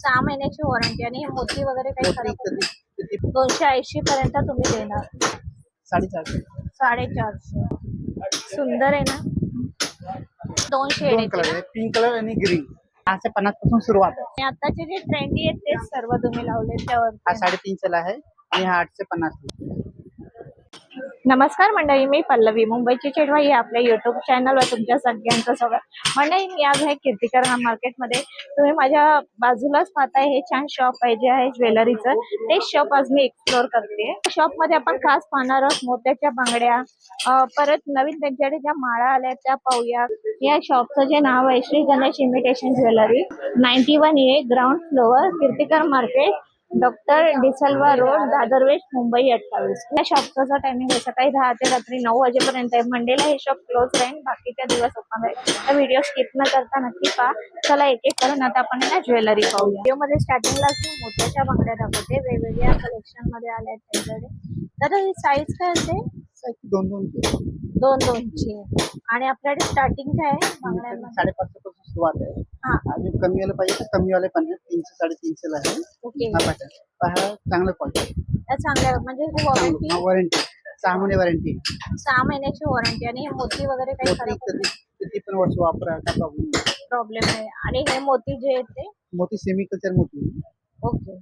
6 महिन्याची वॉरंटी आणि हे मोती वगैरे काही मोती खराब होत नाही. किती 280 पर्यंत तुम्ही देणार. 450 450. सुंदर आहे ना. 200 दोन कलर आहे, पिंक कलर आणि ग्रीन. 650 पासून सुरुवात आहे. आणि आताचे जे ट्रेंडी आहेत तेच सर्व तुम्ही लावले हा त्यावर. 350 ला आहे आणि हा 850. नमस्कार मंडळी, मी पल्लवी, मुंबईची चेडवा या आपल्या युट्यूब चॅनलवर तुमच्या सगळ्यांचं स्वागत. मंडळी, मी आज आहे कीर्तिकर मार्केटमध्ये. तुम्ही माझ्या बाजूलाच पाहताय हे छान शॉप आहे जे आहे ज्वेलरीचं. ते शॉप आज मी एक्सप्लोर करते. शॉपमध्ये आपण खास पाहणार आहोत मोत्याच्या बांगड्या, परत नवीन त्यांच्याकडे ज्या माळा आल्या त्या पाहूया. या शॉपचं जे नाव आहे Shri Ganesh imitation jewellery, 91A ground floor, Kirtikar market, doctor D'Silva road, Dadar west, Mumbai 28. या शॉपचा टायमिंग आहे सकाळी 10 ते रात्री 9 वाजेपर्यंत आहे. मंडेला हे शॉप क्लोज राहील, बाकीच्या दिवस ओपन राहील. तर व्हिडिओ स्किप न करता नक्की पहा. चला एक एक करून आता आपण ना ज्वेलरी पाहूया. व्हिडिओ मध्ये स्टार्टिंगला मोत्याच्या बांगड्या दाखवते, वेगवेगळ्या कलेक्शन मध्ये आल्या आहेत त्यांच्याकडे. तर ही साईज काय असते? 2-2 ची. आणि आपल्याकडे स्टार्टिंग काय आहे बांगड्यांमध्ये? 550 पासून सुरुवात आहे. हा, आणि कमी वाले पाहिजे तर कमी वाले पण आहे. 300-350 ला आहे. ओके. हा pattern. पहा चांगलं क्वालिटी. त्या चांगल्या म्हणजे वॉरंटी? वॉरंटी 6 महिने वॉरंटी. 6 महिन्याची वॉरंटी. आणि हे मोती वगैरे काही खराब होत नाही? किती पण वर्ष वापरा, काय प्रॉब्लेम आहे. आणि हे मोती जे आहेत ते मोती सेमी कल्चर मोती. ओके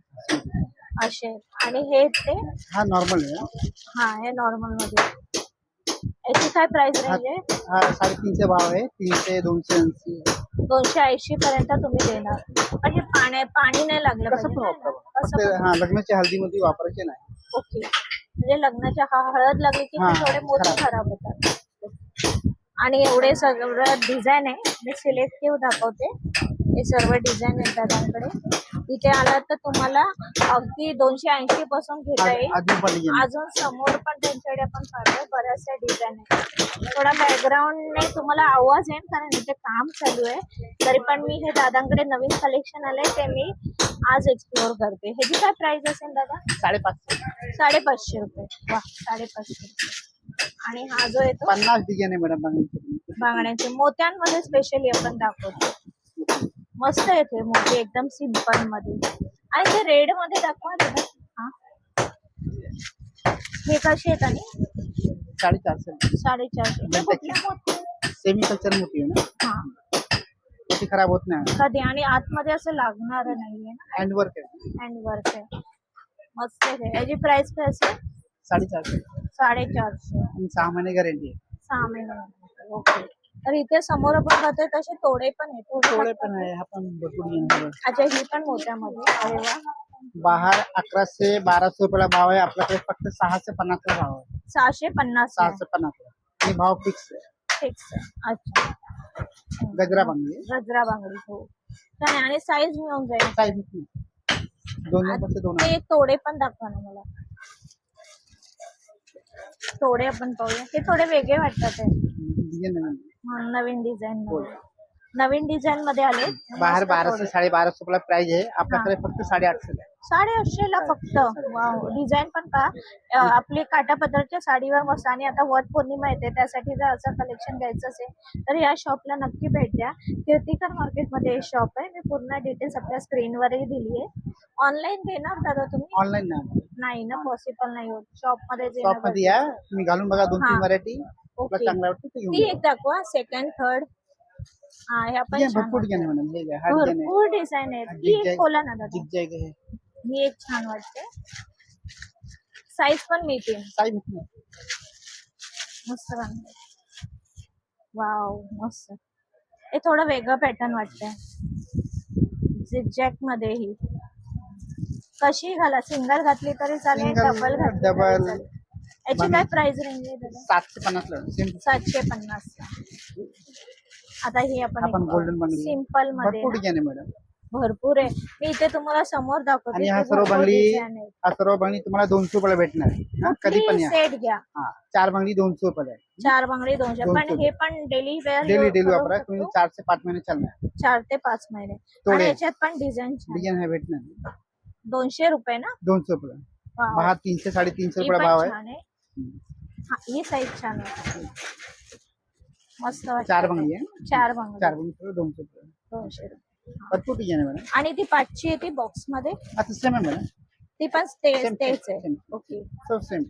असे आहेत. आणि हे ते हा नॉर्मल आहे. हा, हे नॉर्मल मध्ये. याची काय प्राइस रेंज आहे? हा 350 भाव आहे. 300, 280. 280 पर्यंत तुम्ही देणार. पण हे पाणी नाही लागलं कसं पण पाहिजे. वापरा. कसं हा लग्नाच्या हळदीमध्ये वापरायचे नाही. ओके. म्हणजे लग्नाच्या हळद लागली की ते थोडे मोती खराब होतात. आणि एवढे सगळं डिझाईन आहे, मी सिलेक्टिव्ह दाखवते. हे सर्व डिझाईन आहेत दादांकडे. इथे आलात तर तुम्हाला अगदी 280 पासून घेता येईल. अजून समोर पण त्यांच्याकडे आपण पाहतो बऱ्याचशा डिझाईन आहेत. थोडा बॅकग्राऊंडने तुम्हाला आवाज येईल कारण इथे काम चालू आहे. तरी पण मी हे दादांकडे नवीन कलेक्शन आलंय ते मी आज एक्सप्लोर करते. ह्याची काय प्राइस असेल दादा? 550. 550 रुपये. वा, 550 रुपये. आणि हा जो येतो 50 डिझाईन आहे मॅडम बांगड्यांचे मोत्यांमध्ये स्पेशली आपण दाखवतो. मस्त येते मोती एकदम सिंपल मध्ये. आणि ते रेड मध्ये दाखवा दादा. हा, हे कसे आहेत? आणि 450. 450. सेमी कल्चर मोती आहे ना. हा, मोती खराब होत नाही कधी. आणि आतमध्ये असं लागणार नाहीये ना. हँड वर्क आहे. हँड वर्क आहे. मस्त आहे. याची प्राइस काय असेल? 450. 450. आणि 6 महिने गॅरंटी आहे. 6 महिने. ओके. तर इथे समोर आपण बघतोय तसे तोडे पण आहेत. थोडे पण आहे. हा पण भरपूर घेणार. अच्छा, ही पण मोत्यामध्ये. अरे वा. बाहेर 1100-1200 रुपयाला भाव आहे. आपल्याकडे फक्त 650 ला भाव आहे. 650. 650 ला. हे भाव फिक्स आहे. फिक्स आहे. अच्छा. गजरा बांगडी. गजरा बांगडी. हो. छान. आणि साईज मिळून जाईल. साईज नाही. 2 ते तोडे पण दाखवा ना मला. तोडे आपण पाहूया. हे थोडे वेगळे वाटतात आहे. नवीन डिझाईन मध्ये. नवीन डिझाईन मध्ये आले. बाहेर 1200-1250 रुपयाला प्राइस आहे. आपल्याकडे फक्त 850 ला. 850 ला फक्त. वाव. डिझाईन पण का आपली काठापदरच्या साडीवर मस्त. आणि आता वट पौर्णिमा येते, त्यासाठी जर असं कलेक्शन घ्यायचं असेल तर या शॉपला नक्की भेट द्या. कीर्तिकर मार्केटमध्ये हे शॉप आहे. मी पूर्ण डिटेल्स आपल्या स्क्रीनवरही दिली आहे. ऑनलाईन देणार दादा तुम्ही? ऑनलाईन नाही ना, पॉसिबल नाही होत. शॉप मध्ये या तुम्ही घालून बघा 2-3 व्हरायटी. ओके. चांगला वाटतं ते ती एक दाखवा. Second, third. हा, ह्या पण भरपूर डिझाईन आहे मॅडम. भरपूर डिझाईन आहे. ती एक खोला ना दादा. जिगजॅग आहे. ही एक छान वाटते. साईज पण मिळते. साईज मस्त वाटते. वाव, मस्त. हे थोडं वेगळं पॅटर्न वाटतंय. झिगझॅग मध्ये ही कशी घाला. सिंगल घातली तरी चालेल, डबल घातली तरी चालेल. याची काय प्राइस रेंज आहे दादा? 750 ला. 750 ला. आता ही आपण गोल्डन बांगडी सिंपल मध्ये. भरपूर डिझाईन आहे मॅडम. भरपूर आहे. मी इथे तुम्हाला समोर दाखवते. आणि हा सर्व बांगडी तुम्हाला 200 रुपयाला भेटणार. कधी पण या. सेट घ्या. 4 बांगडी 200 रुपयाला आहे. 4 बांगडी 200. पण हे पण डेली वेअर. डेली वापरा. तुम्ही 4 ते 5 महिने चालणार. 4 ते 5 महिने. आणि याच्यात पण डिझाईन आहे भेटणार. 200 रुपये ना. 200 रुपये. बाहेर 300-350 रुपये भाव आहे. ही साईज छान आहे. मस्त. 4 बांगडी आहे. 4 बांगडी 200 रुपये. 200 रुपये. भरपूर डिझाईन आहे मॅडम. आणि ती पाचची आहे ती बॉक्स मध्ये आता सेम आहे मॅडम. ती पण सेम तेच आहे. सेम ओके, सब सेम.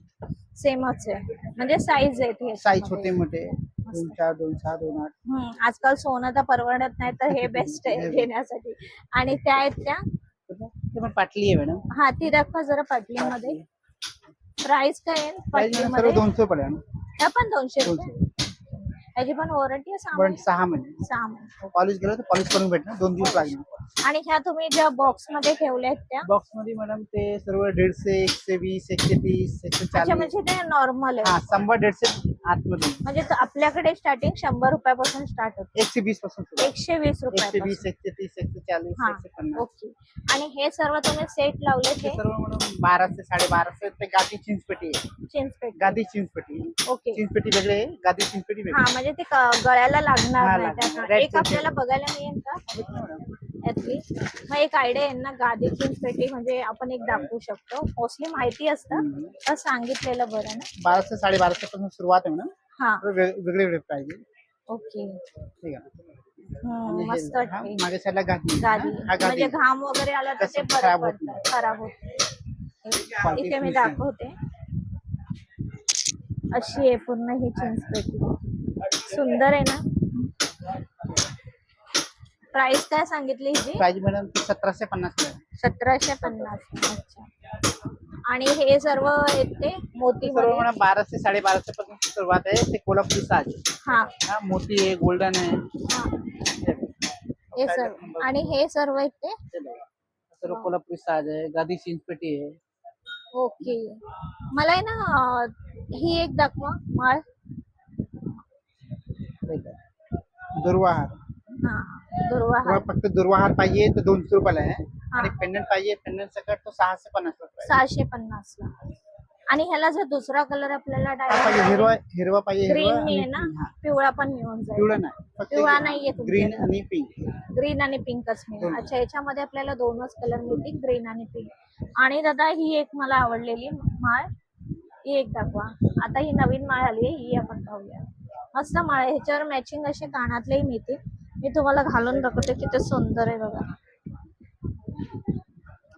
सेमच आहे म्हणजे साईज आहे ती साईज ह्याच्यामध्ये. छोटे मोठे 2-4, 2-6, 2-8. आजकाल सोनं तर परवडत नाही तर हे बेस्ट आहे घेण्यासाठी. आणि त्या आहेत त्या, ते पण पाटली आहे मॅडम. हा ती दाखवा जरा पाटलीमध्ये. प्राइस काय आहे प्राइस सर्व पाटलीमध्ये? 200 रुपये मॅडम. त्या पण 200 रुपये. 200. याची पण वॉरंटी आहे 6 पण 6 महिने. 6 महिने. पॉलिश गेलं तर पॉलिश करून भेटणार, 2 दिवस लागणार. आणि ह्या तुम्ही ज्या बॉक्स मध्ये ठेवल्या आहेत त्या, बॉक्स मध्ये मॅडम ते सर्व 150, 120, 130, अच्छा 140. म्हणजे ते नॉर्मल हा आहे. 100-150 आतमध्ये. म्हणजे आपल्याकडे स्टार्टिंग 100 रुपयापासून स्टार्ट होते. 120 पासून सुरू. 120 रुपयापासून. 120, 130, 140, हा 150. ओके. आणि हे सर्व तुम्ही सेट लावले ते ते सर्व मॅडम 1200, 1250 ते गादी चिंचपेटी आहे. चिंचपेट. गादी चिंचपेटी. ओके. चिंचपेटी वेगळे आहे, गादी चिंचपेटी हा वेगळी. म्हणजे ते गळ्याला लागणार हा, नाही लागणार. त्याचा. Red एक आपल्याला बघायला मिळेल का यातली? मग एक आयडिया आहे ना, गादी चिंचपेटी म्हणजे आपण एक दाखवू शकतो. मोस्टली माहिती असतं तर सांगितलेलं बरं ना. 1200, 1250 पासून सुरुवात आहे मॅडम. हा वेगळे वेगळे प्राइस. ओके. ठीक आहे. आणि मस्त हे- हा, वाटते मागे साईडला गादी. गादी. हा गादी. म्हणजे घाम वगैरे आला तर ते कसं बरं खराब होत पडतं, नाही. खराब होत नाही. Quality इथे मी full आहे. दाखवते. अशी आहे पूर्ण ही चिंचपेटी. सुंदर आहे ना. प्राइस काय सांगितली हिची? प्राइस मॅडम 1750 आहे. 1750. अच्छा. आणि हे सर्व आहेत ते मोती सर्व मध्ये. मॅडम 1200, 1250 पासून सुरुवात आहे. ते कोल्हापुरी साज आहे. हा हा, मोती आहे, गोल्डन आहे. हा. हे सर्व आणि हे सर्व आहेत ते. सर्व कोल्हापुरी साज आहे, गादी चिंचपेटी आहे. ओके. मला आहे ना ही एक दाखवा माळ. ठीक आहे. दुर्वाहार. हा दुर्वा तुम्हाला फक्त दुर्वाहार पाहिजे तर 200 रुपयाला आहे. हा. आणि पेंडंट पाहिजे, पेंडंट सकट तो 650 रुपये. 650 ला. आणि ह्याला जर दुसरा कलर आपल्याला पाहिजे हिरवा, हिरवा पाहिजे ग्रीन हिरवा आहे आणि ना, pink. हा. पिवळा पण मिळून जाईल. पिवळा नाही, फक्त पिवळा नाहीये ग्रीन तुमच्याकडे. आणि पिंक. ग्रीन आणि पिंकच मिळेल. अच्छा, याच्यामध्ये आपल्याला दोनच कलर मिळतील, ग्रीन आणि पिंक. आणि दादा ही एक मला आवडलेली माळ, ही एक दाखवा. आता ही नवीन माळ आली आहे, ही आपण पाहूया. मस्त माळ आहे. ह्याच्यावर मॅचिंग असे कानातलेही मिळतील. मी तुम्हाला घालून दाखवते किती सुंदर आहे बघा.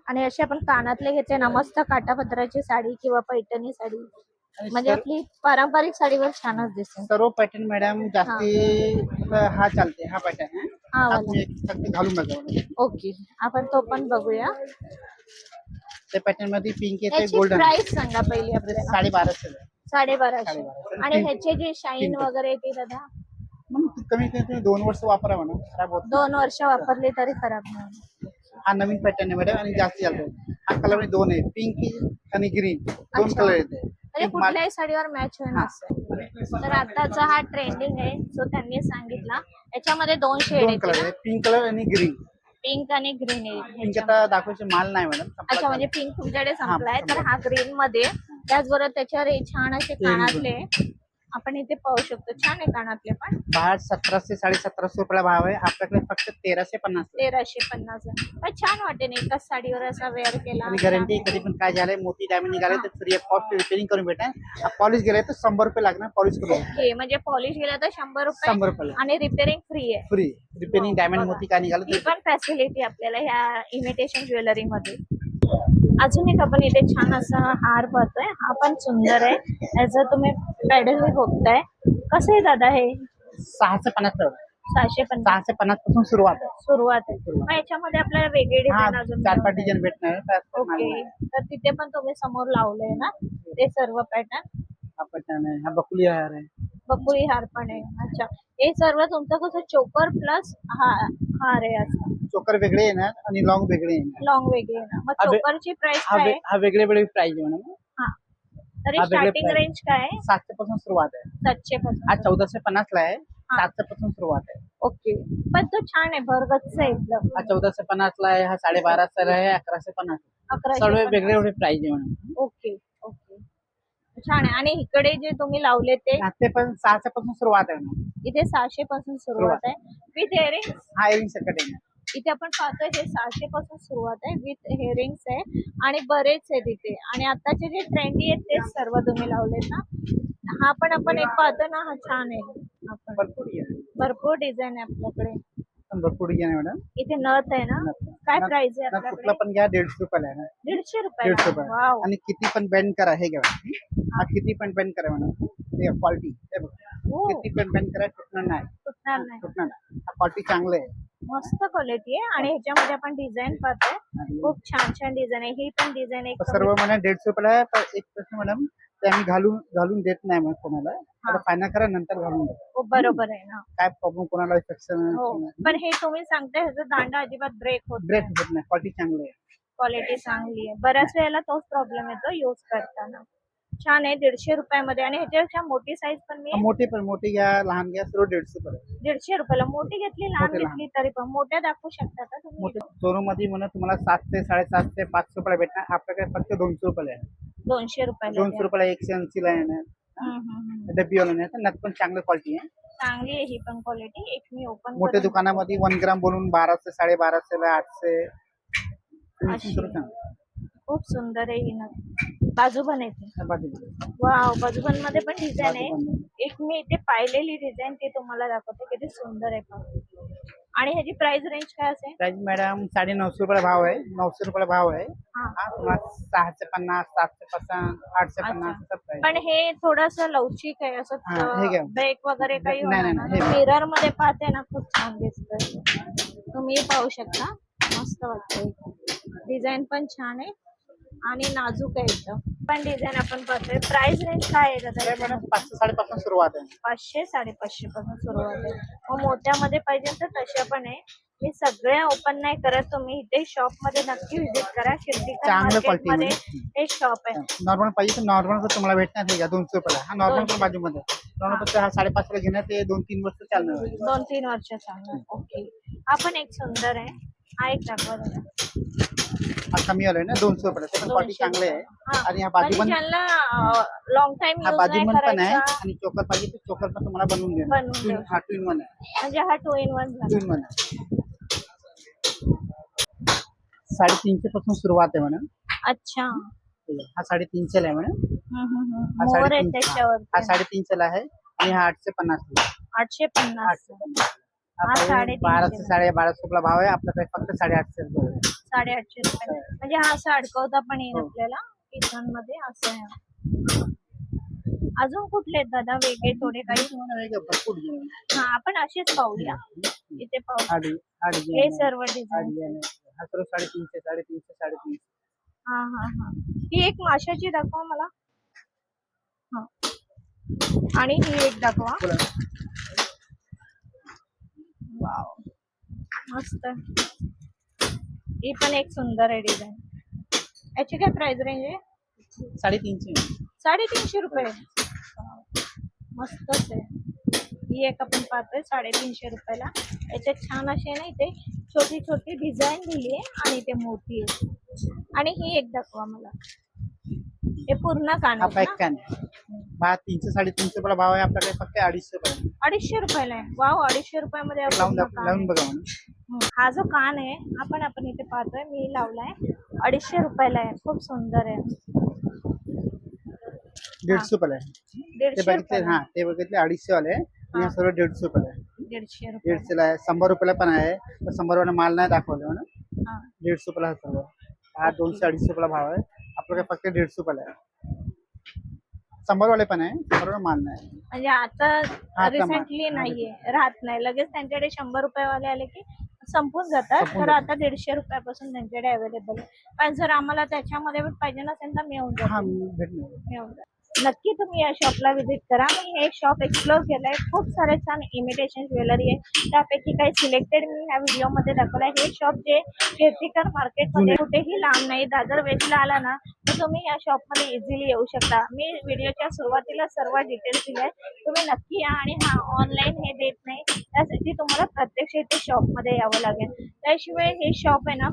आणि असे आपण कानातले घेतले ना, मस्त काठापदराची साडी किंवा पैठणी साडी म्हणजे आपली पारंपरिक साडीवर छानच दिसेल. सर्व पॅटर्न मॅडम जास्ती हा चालते, हा पॅटर्न आहे. हा हा वाला. तुम्ही फक्त घालून बघा. ओके, आपण तो पण बघूया. त्या पॅटर्न मध्ये पिंक येते, याची गोल्डन. प्राइस सांगा पहिली आपल्याला. 1250 आहे. 1250. 1250. आणि ह्याचे जे शाईन Pink. वगैरे ती दादा मग कमी कमी 2 वर्ष वापरा म्हणा, खराब होत नाही. 2 वर्ष वापरली तरी खराब नाही. हा नवीन पॅटर्न आहे मॅडम आणि जास्त चालतो. हा कलर मध्ये 2 आहे, पिंक आणि ग्रीन 2 अच्छा. कलर येते. म्हणजे कुठल्याही साडीवर मॅच होईल असं. तर आताचा हा ट्रेंडिंग आहे जो त्यांनी सांगितला. याच्यामध्ये 2 शेड 2 कलर आहेत आहे, पिंक कलर आणि ग्रीन. पिंक आणि ग्रीन पिंक आहे. आता दाखवायचे माल नाही मॅडम. अच्छा, म्हणजे पिंक तुमच्याकडे संपलाय. तर संपला. हा ग्रीन मध्ये, त्याचबरोबर त्याच्यावर हे छान असे कानातले आपण इथे पाहू शकतो. छान आहे कानातले पण. बाहेर 1700, 1750 रुपयाला भाव आहे. आपल्याकडे फक्त 1350. 1350. पण छान वाटेल एकाच साडीवर असा वेअर केला. आणि गॅरंटी कधी पण काय झालंय, मोती डायमंड निघाले तर फ्री ऑफ कॉस्ट रिपेअरिंग करून भेटेल. पॉलिश गेले तर 100 रुपये लागणार पॉलिश करून. ओके, म्हणजे पॉलिश गेला तर 100 रुपये 100 रुपयाला आणि रिपेअरिंग फ्री आहे. फ्री रिपेअरिंग डायमंड बघा. मोती काय निघालं ही तर पण फॅसिलिटी आपल्याला ह्या इमिटेशन ज्वेलरी मध्ये. अजून एक आपण इथे छान असा हार पाहतोय. हा पण सुंदर आहे. याचं तुम्ही पॅडल बघताय. कसं आहे दादा हे? 650. 650 650 पासून सुरुवात आहे. सुरुवात आहे. मग याच्यामध्ये आपल्याला वेगळे हा डिझाईन अजून 4-5 मिळून डिझाईन भेटणार. जाईल. ओके, तर तिथे पण तुम्ही समोर लावलंय ना ते सर्व पॅटर्न. हा पॅटर्न आहे, हा बकुली हार आहे. बकुळी हार पण आहे. अच्छा, हे सर्व तुमचं कसं चोकर प्लस हार आहे असं. चोकर वेगळे येणार आणि लॉंग वेगळे येणार. लॉंग वेगळी आहे ना. मग हा वे- चोकरची प्राइस हा काय आहे? हा वेगळे वेगळे प्राइस आहे मॅडम. हा, तरी हा वेगळे स्टार्टिंग price. रेंज काय आहे? 700 पासून सुरुवात आहे. 700 हा पासून. 1450 ला आहे. हा. 700 पासून सुरुवात आहे. ओके, पण तो छान आहे, भरगच्च आहे एकदम. हा 1450 ला आहे. हा 1250 ला आहे. 1150. 1150. सर्व वेगळे वेगळे प्राइस आहे मॅडम. ओके ओके, छान आहे. आणि इकडे जे तुम्ही लावले ते हा, ते पण 600 पासून सुरुवात आहे मॅडम. इथे 600 पासून सुरुवात आहे विथ इयरिंग. हा एरिंग सकट आहे. इथे आपण पाहतोय हे 600 पासून सुरुवात आहे विथ हेअरिंग्स आहे. आणि बरेच आहे तिथे. आणि आताचे जे ट्रेंडी आहेत तेच सर्व तुम्ही लावलेत ना. हा पण आपण एक पाहतो ना, हा छान आहे. आपण भरपूर आहे. भरपूर डिझाईन आहे आपल्याकडे. पण भरपूर डिझाईन आहे मॅडम. इथे नथ आहे ना, काय प्राइस आहे कुठला आपल्याकडे? पण घ्या 150 रुपयाला आहे ना. 150 150 रुपयाला. रुपये वाव, आणि किती पण बेंड करा. हे घ्या हा किती पण बेंड करा मॅडम. हे क्वालिटी हे बघ, हो, किती पण बेंड करा तुटणार नाही. तुटणार नाही. तुटणार नाही. हा क्वालिटी चांगलं आहे. मस्त क्वालिटी आहे आणि ह्याच्यामध्ये आपण डिझाईन पाहतोय, खूप छान छान डिझाईन आहे. ही पण डिझाईन एक सर्व मला 150 रुपयाला आहे. पण एक प्रश्न मॅडम, ते आम्ही घालून घालून देत नाही मग कोणाला. आता फायनल करा नंतर घालून द्या. हो, बरोबर आहे ना. काय प्रॉब्लेम कोणाला हो, पण हे तुम्ही सांगताय ह्याचा दांडा अजिबात ब्रेक होत ब्रेक नाही. होत नाही. क्वालिटी चांगली आहे. क्वालिटी चांगली आहे. बऱ्याच वेळेला तोच प्रॉब्लेम येतो यूज करताना. छान आहे 150 रुपयामध्ये आणि ह्याच्यापेक्षा मोठी साईज पण मी मोठी पण मोठी घ्या, लहान घ्या, सर्व 150 रुपये. 150 रुपयाला. मोठी घेतली, लहान मोठी, लहान. घेतली तरी पण मोठ्या दाखवू शकता का तुम्ही? मोठे शोरूम मध्ये म्हणा तुम्हाला 700, 750, 500 रुपयाला भेटणार. आपल्याकडे फक्त 200 रुपयाला आहे. 200 रुपयाला 200 द्या. रुपयाला 180 ला आहे ना. डब्बीवाला नाही तर नथ पण चांगली क्वालिटी आहे. चांगली आहे ही पण क्वालिटी. एक मी ओपन मोठ्या दुकानामध्ये 1 ग्राम बोलून 1200, 1250 ला 800. अशी. खूप सुंदर आहे ही नथ. बाजूबन येते. बाजूला. वाव, बाजूबन मध्ये पण डिझाईन आहे. एक मी इथे पाहिलेली डिझाईन ती तुम्हाला दाखवते, किती सुंदर आहे पहा. आणि ह्याची प्राइस रेंज काय असेल? प्राइस मॅडम 950 रुपयाला भाव आहे. 900 रुपयाला भाव आहे. हा. हा तुम्हाला 650, 750, 850 असं price. पण हे थोडस लवचिक आहे हा, हे असं, घ्या. ब्रेक वगैरे काही नाही, नाही, होणार नाही, हे नाही. मिरर मध्ये पाहते ना, खूप छान दिसतंय. तुम्ही पाहू शकता, मस्त वाटतंय. डिझाईन पण छान आहे आणि नाजूक आहे एकदम. पण डिझाईन आपण पाहतोय. प्राइस रेंज काय आहे दादा? हे मॅडम 500, 550 सुरुवात आहे. 500, 550 पासून सुरुवात आहे. मग मोठ्यामध्ये पाहिजे तर तशा पण आहे. मी सगळ्या ओपन नाही करत. तुम्ही इथे शॉप मध्ये नक्की व्हिजिट करा. कीर्तिकर चांगलं मार्केट quality मध्ये हे शॉप आहे. नॉर्मल पाहिजे तर नॉर्मल पण तुम्हाला भेटणार. हे घ्या 200 रुपयाला. हा नॉर्मल पण बाजूमध्ये. नॉर्मल पण हा 550 ला घेणार ते 2-3 वर्ष चालणार. 2-3 वर्ष चालणार. ओके, हा पण एक सुंदर आहे. हा एक दाखवा दादा. हा कमी वाला आहे ना 200 रुपयाला. ते पण क्वालिटी 200 चांगले आहे. हा. आणि हा म्हणजे बाजूबंद, ज्यांना लॉंग टाइम हा यूज नाही बाजूबंद पण आहे करायचा, आणि चोकर पाहिजे तर चोकर पण तुम्हाला बनवून देणार. बनवून देऊ. हा 2 in 1 आहे. म्हणजे हा 2 in 1 झाला. 2 in 1 आहे. 350 पासून सुरुवात आहे मॅडम. अच्छा. हा 350 ला आहे मॅडम. हा मोर आहे 350 त्याच्यावर. हा 350 ला आहे आणि हा 850 ला आहे. 850. 850. हा 350. 1200, 1250 रुपयाला भाव आहे. आपल्याकडे फक्त 850 रुपये आहे. 850 रुपये. म्हणजे हा असं अडकवता पण येईल हो. आपल्याला किचन मध्ये. असं आहे. अजून कुठले आहेत दादा वेगळे थोडे काही? भरपूर design आहे. हा, आपण असेच पाहूया. इथे पाहू. हा design हे आहे. सर्व हा डिझाईन. design आहे. हा सर्व 350, 350, 350. हा हा हा. ही एक माशाची दाखवा मला. हा. आणि ही एक दाखवा. बोला. वाव, मस्त. ही पण एक सुंदर आहे डिझाईन. याची काय प्राइस रेंज आहे? 350. 350 रुपये. मस्तच आहे. ही एक आपण पाहतोय 350 रुपयाला. याच्यात छान अशी आहे ना, इथे छोटी छोटी डिझाईन दिली आहे आणि इथे मोठी आहे. आणि ही एक दाखवा मला. हे पूर्ण कान हा आहेत पॅक ना? कॅन आहे. 300, 350 रुपयाला भाव आहे. आपल्याकडे फक्त 250 रुपये. 250 रुपयाला आहे. वाव, 250 रुपयामध्ये हा लावून पूर्ण कान लावून आहे. बघा म्हणून. हा जो कान आहे आपण इथे पाहतोय, मी लावलाय. 250 रुपयाला आहे. खूप सुंदर आहे. 150 रुपयाला आहे. ते 150 बघितले रुपयाला. हा, ते बघितले 250 वाले आणि हा सर्व 150 रुपयाला आहे. 150 रुपये. 150 ला आहे. 100 रुपयाला पण आहे. तर 100 वाला माल नाही दाखवले म्हणून. हा. 150 रुपयाला हा सर्व. हा 200-250 रुपयाला भाव आहे. आपल्याकडे फक्त 150 रुपयाला आहे. 100 वाले पण आहे. 100 वाला माल नाही. म्हणजे आता आता रिसेंटली नाहीये, राहत नाही. लगेच त्यांच्याकडे 100 रुपयावाले आले की संपून जातात. संपून तर जातात. आता 150 रुपयापासून त्यांच्याकडे अवेलेबल आहे. पण जर आम्हाला त्याच्यामध्ये पण पाहिजे नसेल तर मिळून हा जाईल. भेटणार. मिळून जाईल. नक्की तुम्ही या शॉपला व्हिजिट करा. मी हे शॉप एक्सप्लोर केलंय. खूप सारे छान इमिटेशन ज्वेलरी आहे. त्यापैकी काही सिलेक्टेड मी ह्या व्हिडिओ मध्ये दाखवलंय. हे शॉप जे कीर्तिकर मार्केटमध्ये कुठेही लांब नाही. दादर वेस्टला आला ना तर तुम्ही या शॉप मध्ये इझिली येऊ शकता. मी व्हिडिओच्या सुरुवातीला सर्व डिटेल्स दिले. तुम्ही नक्की या. आणि हा ऑनलाईन हे देत नाही, त्यासाठी तुम्हाला प्रत्यक्ष इथे शॉप मध्ये यावं लागेल. त्याशिवाय हे शॉप आहे ना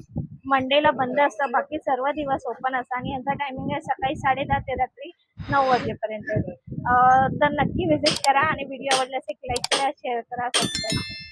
मंडेला बंद असतं, बाकी सर्व दिवस ओपन असतं. आणि यांचा टायमिंग आहे सकाळी 10:30 ते रात्री 9 वाजेपर्यंत. तर नक्की व्हिजिट करा आणि व्हिडिओ आवडल्यास एक लाईक करा, शेअर करा, सबस्क्राईब करा.